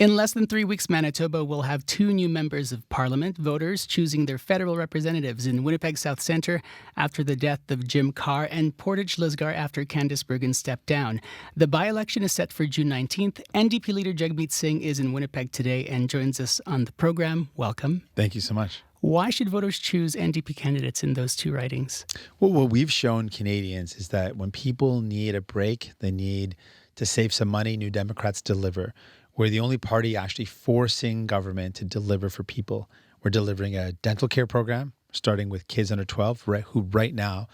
In less than 3 weeks, Manitoba will have 2 new members of parliament, voters choosing their federal representatives in Winnipeg South Centre after the death of Jim Carr and Portage Lisgar after Candice Bergen stepped down. The by-election is set for June 19th. NDP Leader Jagmeet Singh is in Winnipeg today and joins us on the program. Welcome. Thank you so much. Why should voters choose NDP candidates in those 2 ridings? Well, what we've shown Canadians is that when people need a break, they need to save some money, New Democrats deliver. We're the only party actually forcing government to deliver for people. We're delivering a dental care program, starting with kids under 12, who right now,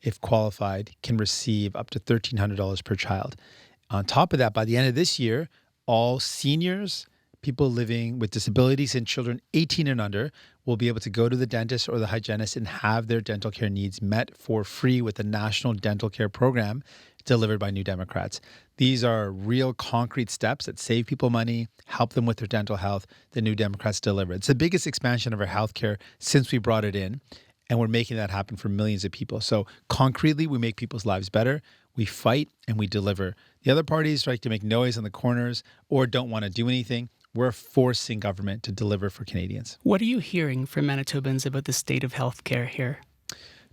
if qualified, can receive up to $1,300 per child. On top of that, by the end of this year, all seniors, people living with disabilities, and children 18 and under will be able to go to the dentist or the hygienist and have their dental care needs met for free with the National Dental Care Program delivered by New Democrats. These are real concrete steps that save people money, help them with their dental health, the New Democrats deliver. It's the biggest expansion of our healthcare since we brought it in, and we're making that happen for millions of people. So concretely, we make people's lives better. We fight and we deliver. The other parties like to make noise on the corners or don't want to do anything. We're forcing government to deliver for Canadians. What are you hearing from Manitobans about the state of healthcare here?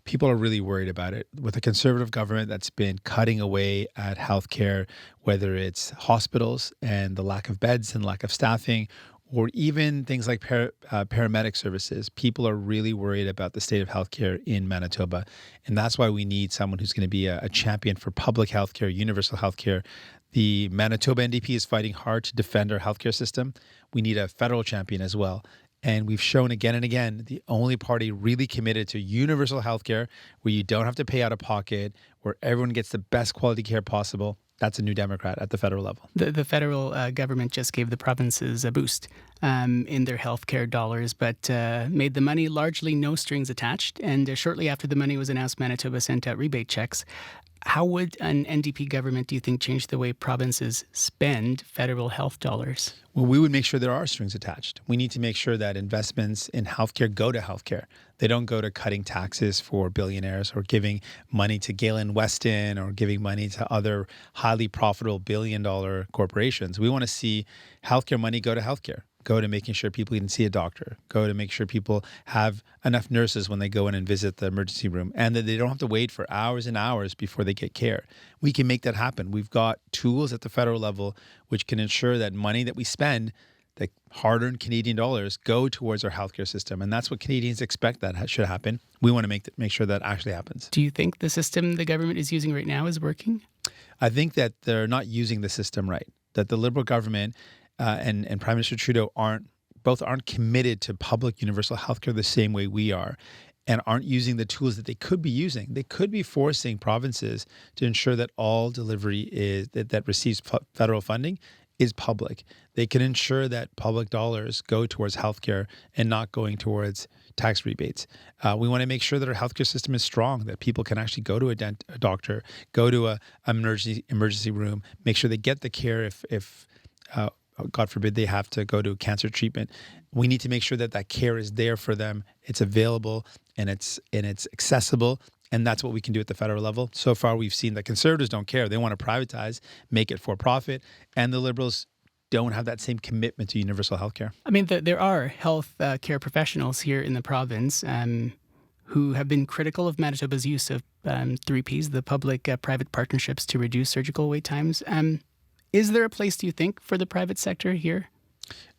People are really worried about it. With a Conservative government that's been cutting away at healthcare, whether it's hospitals and the lack of beds and lack of staffing, or even things like paramedic services, people are really worried about the state of healthcare in Manitoba. And that's why we need someone who's going to be a champion for public healthcare, universal healthcare. The Manitoba NDP is fighting hard to defend our healthcare system. We need a federal champion as well. And we've shown again and again, the only party really committed to universal healthcare where you don't have to pay out of pocket, where everyone gets the best quality care possible. That's a New Democrat at the federal level. The federal government just gave the provinces a boost in their healthcare dollars, but made the money largely no strings attached. And shortly after the money was announced, Manitoba sent out rebate checks. How would an NDP government, do you think, change the way provinces spend federal health dollars? Well, we would make sure there are strings attached. We need to make sure that investments in healthcare go to healthcare. They don't go to cutting taxes for billionaires or giving money to Galen Weston or giving money to other highly profitable billion-dollar corporations. We want to see healthcare money go to healthcare. Go to making sure people can see a doctor, go to make sure people have enough nurses when they go in and visit the emergency room, and that they don't have to wait for hours and hours before they get care. We can make that happen. We've got tools at the federal level which can ensure that money that we spend, the hard-earned Canadian dollars, go towards our healthcare system. And that's what Canadians expect that should happen. We want to make sure that actually happens. Do you think the system the government is using right now is working? I think that they're not using the system right, that the Liberal government and Prime Minister Trudeau aren't committed to public universal healthcare the same way we are, and aren't using the tools that they could be using. They could be forcing provinces to ensure that all delivery that receives federal funding is public. They can ensure that public dollars go towards healthcare and not going towards tax rebates. We want to make sure that our healthcare system is strong, that people can actually go to a doctor, go to an emergency room, make sure they get the care if God forbid they have to go to cancer treatment. We need to make sure that that care is there for them. It's available and it's accessible. And that's what we can do at the federal level. So far, we've seen that Conservatives don't care. They want to privatize, make it for profit. And the Liberals don't have that same commitment to universal health care. I mean, there are health care professionals here in the province who have been critical of Manitoba's use of 3Ps, the public-private partnerships to reduce surgical wait times. Is there a place, do you think, for the private sector here?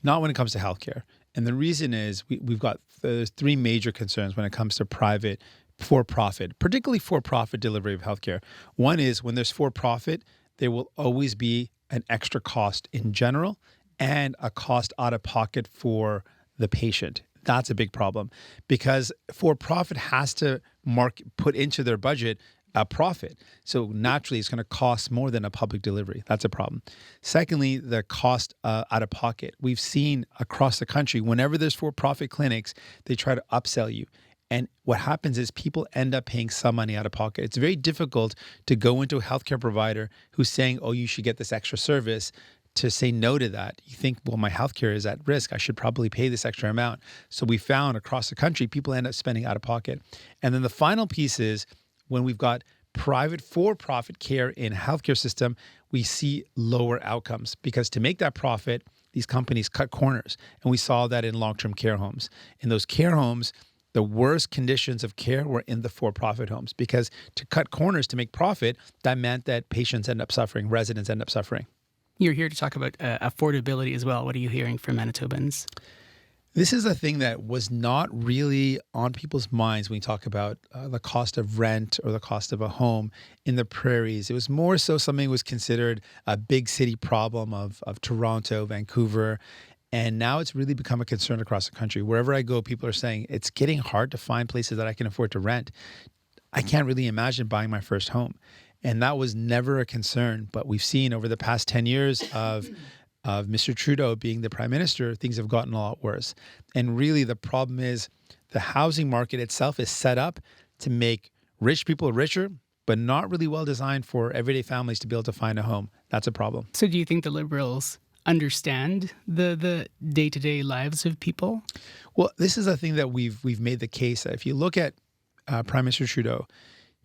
Not when it comes to healthcare. And the reason is we've got 3 major concerns when it comes to private for-profit, particularly for-profit delivery of healthcare. One is when there's for-profit, there will always be an extra cost in general and a cost out of pocket for the patient. That's a big problem because for-profit has to put into their budget a profit. So naturally, it's going to cost more than a public delivery. That's a problem. Secondly, the cost out of pocket. We've seen across the country, whenever there's for-profit clinics, they try to upsell you. And what happens is people end up paying some money out of pocket. It's very difficult to go into a healthcare provider who's saying, oh, you should get this extra service, to say no to that. You think, well, my healthcare is at risk. I should probably pay this extra amount. So we found across the country, people end up spending out of pocket. And then the final piece is when we've got private for-profit care in a healthcare system, we see lower outcomes because to make that profit, these companies cut corners. And we saw that in long-term care homes. In those care homes, the worst conditions of care were in the for-profit homes, because to cut corners to make profit, that meant that patients end up suffering, residents end up suffering. You're here to talk about affordability as well. What are you hearing from Manitobans? This is a thing that was not really on people's minds when we talk about the cost of rent or the cost of a home in the prairies. It was more so something that was considered a big city problem of Toronto, Vancouver. And now it's really become a concern across the country. Wherever I go, people are saying it's getting hard to find places that I can afford to rent. I can't really imagine buying my first home. And that was never a concern. But we've seen over the past 10 years of Mr. Trudeau being the prime minister, things have gotten a lot worse. And really the problem is the housing market itself is set up to make rich people richer, but not really well designed for everyday families to be able to find a home. That's a problem. So do you think the Liberals understand the day-to-day lives of people? Well, this is a thing that we've made the case that if you look at Prime Minister Trudeau,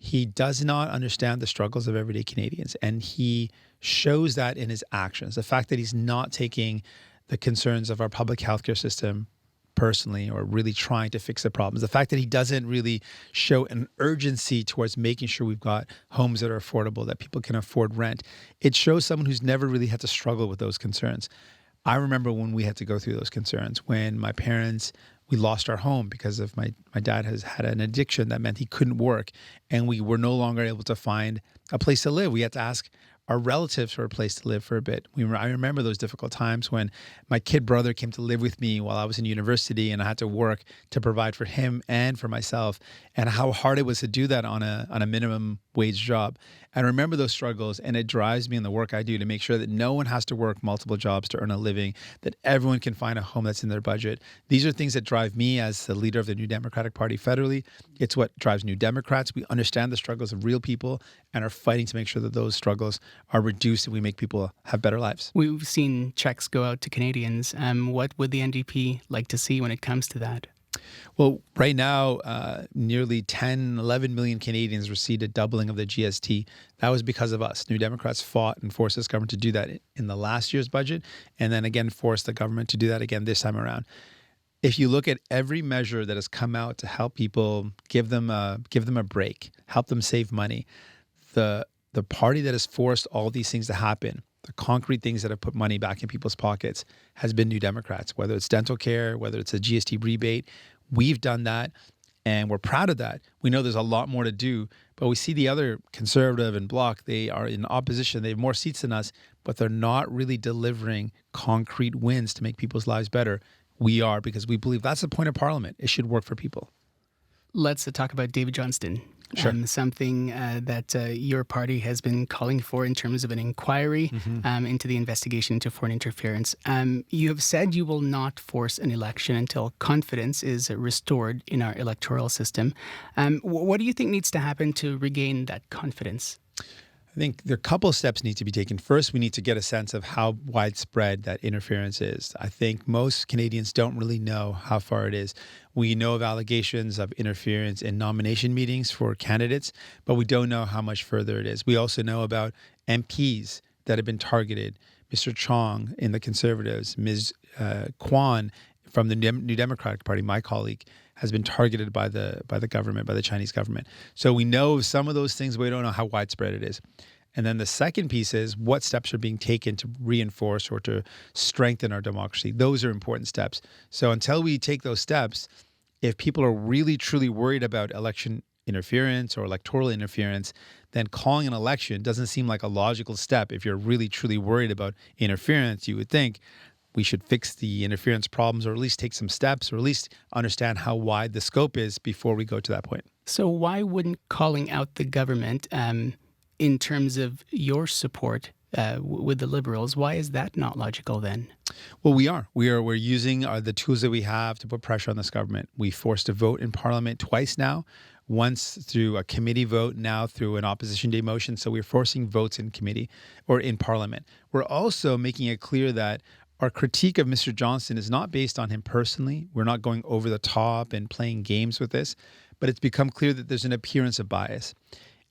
he does not understand the struggles of everyday Canadians, and he shows that in his actions. The fact that he's not taking the concerns of our public healthcare system personally or really trying to fix the problems. The fact that he doesn't really show an urgency towards making sure we've got homes that are affordable, that people can afford rent. It shows someone who's never really had to struggle with those concerns. I remember when we had to go through those concerns, when my parents, we lost our home because of my dad has had an addiction that meant he couldn't work, and we were no longer able to find a place to live. We had to ask our relatives for a place to live for a bit. I remember those difficult times when my kid brother came to live with me while I was in university, and I had to work to provide for him and for myself, and how hard it was to do that on a minimum wage job. I remember those struggles, and it drives me in the work I do to make sure that no one has to work multiple jobs to earn a living, that everyone can find a home that's in their budget. These are things that drive me as the leader of the New Democratic Party federally. It's what drives New Democrats. We understand the struggles of real people and are fighting to make sure that those struggles are reduced and we make people have better lives. We've seen checks go out to Canadians. What would the NDP like to see when it comes to that? Well, right now, nearly 10, 11 million Canadians received a doubling of the GST. That was because of us. New Democrats fought and forced this government to do that in the last year's budget, and then again forced the government to do that again this time around. If you look at every measure that has come out to help people, give them a break, help them save money, the party that has forced all these things to happen, the concrete things that have put money back in people's pockets, has been New Democrats, whether it's dental care, whether it's a GST rebate. We've done that, and we're proud of that. We know there's a lot more to do, but we see the other Conservative and Bloc, they are in opposition. They have more seats than us, but they're not really delivering concrete wins to make people's lives better. We are, because we believe that's the point of Parliament. It should work for people. Let's talk about David Johnston. Sure. Something that your party has been calling for in terms of an inquiry into the investigation into foreign interference. You have said you will not force an election until confidence is restored in our electoral system. What do you think needs to happen to regain that confidence? I think there are a couple of steps need to be taken. First, we need to get a sense of how widespread that interference is. I think most Canadians don't really know how far it is. We know of allegations of interference in nomination meetings for candidates, but we don't know how much further it is. We also know about MPs that have been targeted. Mr. Chong in the Conservatives, Ms. Kwan from the New Democratic Party, my colleague, has been targeted by the government, by the Chinese government. So we know some of those things, but we don't know how widespread it is. And then the second piece is what steps are being taken to reinforce or to strengthen our democracy. Those are important steps. So until we take those steps, if people are really, truly worried about election interference or electoral interference, then calling an election doesn't seem like a logical step. If you're really, truly worried about interference, you would think we should fix the interference problems, or at least take some steps, or at least understand how wide the scope is before we go to that point. So why wouldn't calling out the government in terms of your support with the Liberals, why is that not logical then? Well, we're using the tools that we have to put pressure on this government. We forced a vote in Parliament twice now, once through a committee vote, now through an opposition day motion. So we're forcing votes in committee or in Parliament. We're also making it clear that our critique of Mr. Johnston is not based on him personally. We're not going over the top and playing games with this, but it's become clear that there's an appearance of bias.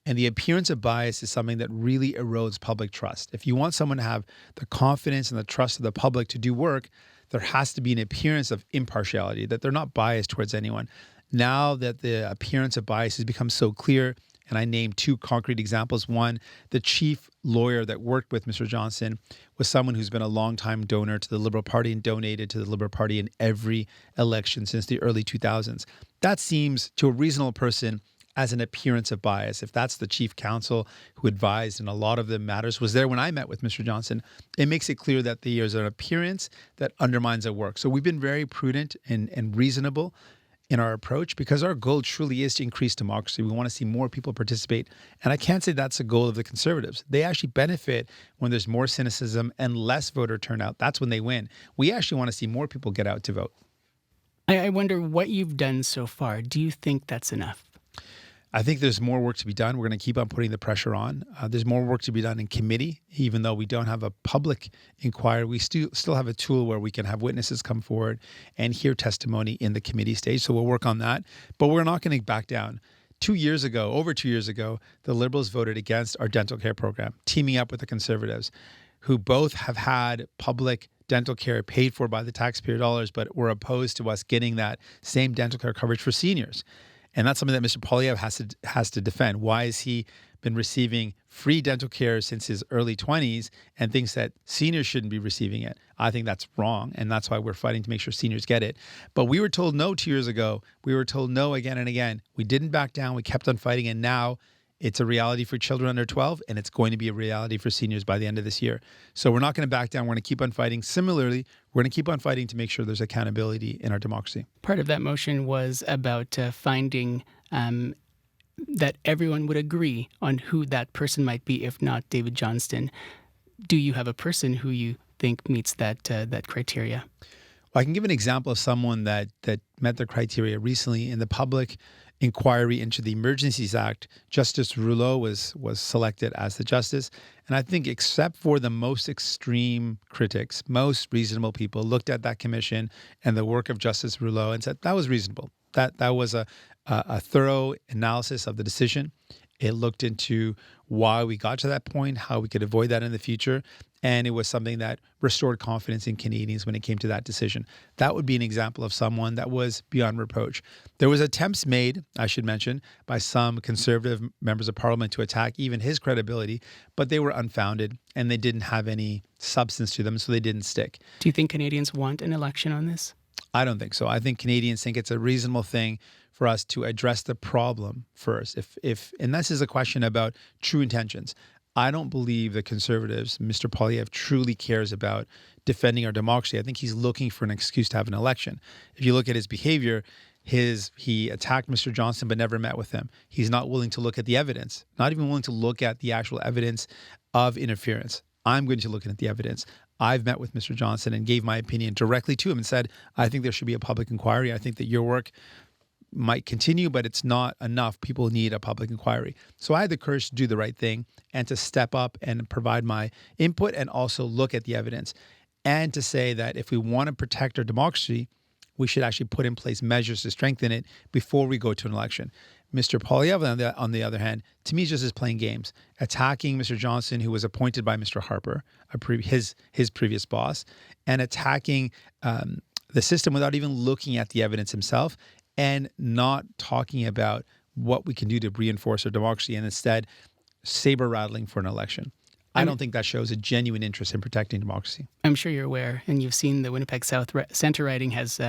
And the appearance of bias is something that really erodes public trust. If you want someone to have the confidence and the trust of the public to do work, there has to be an appearance of impartiality, that they're not biased towards anyone. Now that the appearance of bias has become so clear, and I named two concrete examples. One, the chief lawyer that worked with Mr. Johnson was someone who's been a longtime donor to the Liberal Party and donated to the Liberal Party in every election since the early 2000s. That seems to a reasonable person as an appearance of bias. If that's the chief counsel who advised in a lot of the matters, was there when I met with Mr. Johnson, it makes it clear that there's an appearance that undermines our work. So we've been very prudent and reasonable in our approach because our goal truly is to increase democracy. We want to see more people participate. And I can't say that's a goal of the Conservatives. They actually benefit when there's more cynicism and less voter turnout. That's when they win. We actually want to see more people get out to vote. I wonder what you've done so far. Do you think that's enough? I think there's more work to be done. We're going to keep on putting the pressure on. There's more work to be done in committee. Even though we don't have a public inquiry, we still have a tool where we can have witnesses come forward and hear testimony in the committee stage. So we'll work on that. But we're not going to back down. Over 2 years ago, the Liberals voted against our dental care program, teaming up with the Conservatives, who both have had public dental care paid for by the taxpayer dollars, but were opposed to us getting that same dental care coverage for seniors. And that's something that Mr. Poilievre has to defend. Why has he been receiving free dental care since his early 20s and thinks that seniors shouldn't be receiving it? I think that's wrong, and that's why we're fighting to make sure seniors get it. But we were told no 2 years ago. We were told no again and again. We didn't back down. We kept on fighting, and now it's a reality for children under 12, and it's going to be a reality for seniors by the end of this year. So we're not going to back down. We're going to keep on fighting. Similarly, we're going to keep on fighting to make sure there's accountability in our democracy. Part of that motion was about finding that everyone would agree on who that person might be, if not David Johnston. Do you have a person who you think meets that criteria? Well, I can give an example of someone that met the criteria recently in the public inquiry into the Emergencies Act. Justice Rulo was selected as the justice. And I think except for the most extreme critics, most reasonable people looked at that commission and the work of Justice Rulo and said that was reasonable. That was a thorough analysis of the decision. It looked into why we got to that point, how we could avoid that in the future. And it was something that restored confidence in Canadians when it came to that decision. That would be an example of someone that was beyond reproach. There was attempts made, I should mention, by some Conservative members of Parliament to attack even his credibility, but they were unfounded and they didn't have any substance to them, so they didn't stick. Do you think Canadians want an election on this? I don't think so. I think Canadians think it's a reasonable thing for us to address the problem first. And this is a question about true intentions. I don't believe the Conservatives, Mr. Poilievre, truly cares about defending our democracy. I think he's looking for an excuse to have an election. If you look at his behavior, he attacked Mr. Johnson but never met with him. He's not willing to look at the evidence, not even willing to look at the actual evidence of interference. I'm going to look at the evidence. I've met with Mr. Johnson and gave my opinion directly to him and said, I think there should be a public inquiry. I think that your work might continue, but it's not enough. People need a public inquiry. So I had the courage to do the right thing and to step up and provide my input and also look at the evidence and to say that if we want to protect our democracy, we should actually put in place measures to strengthen it before we go to an election. Mr. Poilievre, on the other hand, to me, just is playing games, attacking Mr. Johnson, who was appointed by Mr. Harper, his previous boss, and attacking the system without even looking at the evidence himself and not talking about what we can do to reinforce our democracy and instead saber rattling for an election. I don't think that shows a genuine interest in protecting democracy. I'm sure you're aware, and you've seen the Winnipeg South Centre riding has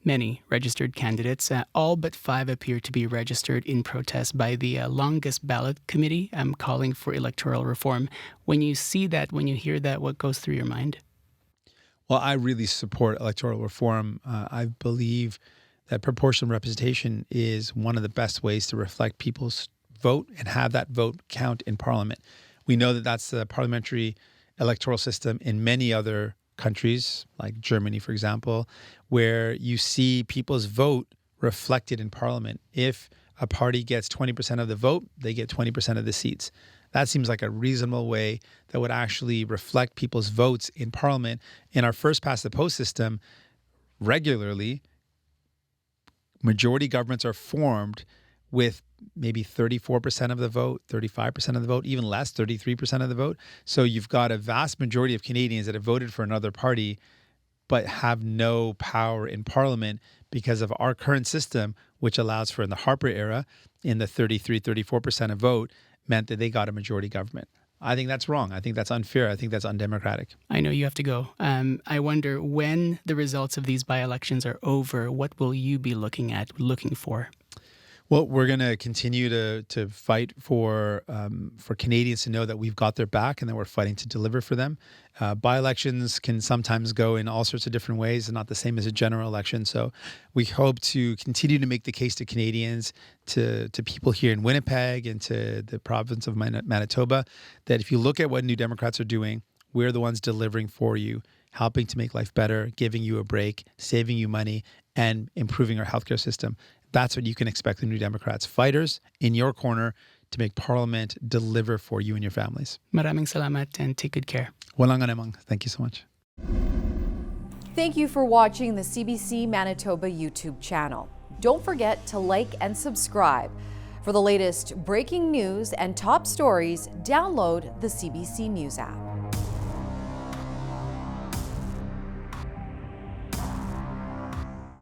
many registered candidates. All but 5 appear to be registered in protest by the longest ballot committee calling for electoral reform. When you see that, when you hear that, what goes through your mind? Well, I really support electoral reform. I believe that proportional representation is one of the best ways to reflect people's vote and have that vote count in Parliament. We know that that's the parliamentary electoral system in many other countries, like Germany, for example, where you see people's vote reflected in Parliament. If a party gets 20% of the vote, they get 20% of the seats. That seems like a reasonable way that would actually reflect people's votes in Parliament. In our first past the post system, regularly, majority governments are formed with maybe 34% of the vote, 35% of the vote, even less, 33% of the vote. So you've got a vast majority of Canadians that have voted for another party but have no power in Parliament because of our current system, which allows for, in the Harper era, in the 34% of vote, meant that they got a majority government. I think that's wrong. I think that's unfair. I think that's undemocratic. I know you have to go. I wonder, when the results of these by-elections are over, what will you be looking for? Well, we're going to continue to fight for Canadians to know that we've got their back and that we're fighting to deliver for them. By-elections can sometimes go in all sorts of different ways and not the same as a general election. So we hope to continue to make the case to Canadians, to people here in Winnipeg and to the province of Manitoba, that if you look at what New Democrats are doing, we're the ones delivering for you, helping to make life better, giving you a break, saving you money, and improving our healthcare system. That's what you can expect from New Democrats. Fighters in your corner to make Parliament deliver for you and your families. Maraming salamat and take good care. Walang anuman. Thank you so much. Thank you for watching the CBC Manitoba YouTube channel. Don't forget to like and subscribe. For the latest breaking news and top stories, download the CBC News app.